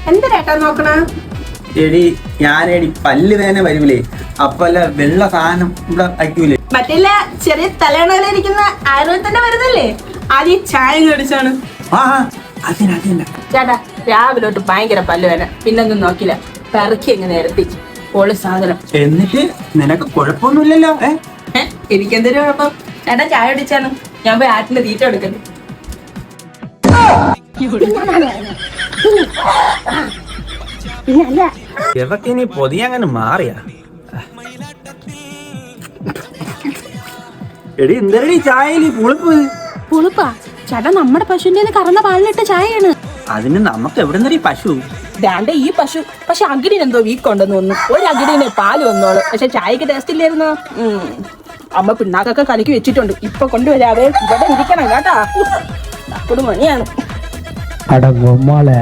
എന്തിനാട്ടാ നോക്കണ? എടി ഞാനെടി പല്ല് വേന വരൂലേ, അപ്പല്ല വെള്ള സാധനം ഇവിടെ അയക്കൂലേ. മറ്റില്ല ചെറിയ തലയണയിലിരിക്കുന്ന ആയുർവേദത്തിന്റെ മരുന്നല്ലേ, ആദ്യം ചായ കടിച്ചാണ്. ആ അതിന ചേട്ടാ രാവിലെ തൊട്ട് ഭയങ്കര പല്ല് വേന, പിന്നൊന്നും നോക്കില്ല, പെറുക്കി എങ്ങനെ നിരത്തി പൊളി സാധനം. എന്നിട്ട് നിനക്ക് കുഴപ്പമൊന്നുമില്ലല്ലോ? എനിക്കെന്തൊരു കുഴപ്പം? ചേട്ടാ ചായ അടിച്ചാണ്, ഞാൻ പോയി ആറ്റിന്റെ തീറ്റ എടുക്കട്ടെ. ഇതൊക്കെ ഇനി പൊതിയങ്ങനെ മാറിയാ. എടി എന്തരടി ചായയില് പുളിപ്പ്? പുളിപ്പാ ചേട്ടാ? നമ്മുടെ പശുവിന്റെ കറന്ന പാലിലിട്ട ചായയാണ്. അതിന് നമുക്ക് എവിടെ നിന്നൊരു പശു? ദാണ്ടെ ഈ പശു. പക്ഷെ അകിടിന് എന്തോ വീക്ക് ഉണ്ടെന്ന് തോന്നുന്നു. ഒരു അകിടിനെ പാല് വന്നോളൂ, പക്ഷെ ചായക്ക് ടേസ്റ്റ് ഇല്ലായിരുന്നു. അമ്മ പിണ്ണാക്കൊക്കെ കലക്കി വെച്ചിട്ടുണ്ട്, ഇപ്പൊ കൊണ്ടുവരാതെ ഇവിടെ ഇരിക്കണം കേട്ടാ. അప్పుడు മണിയാണ്. അടങ്ങും മോളെ.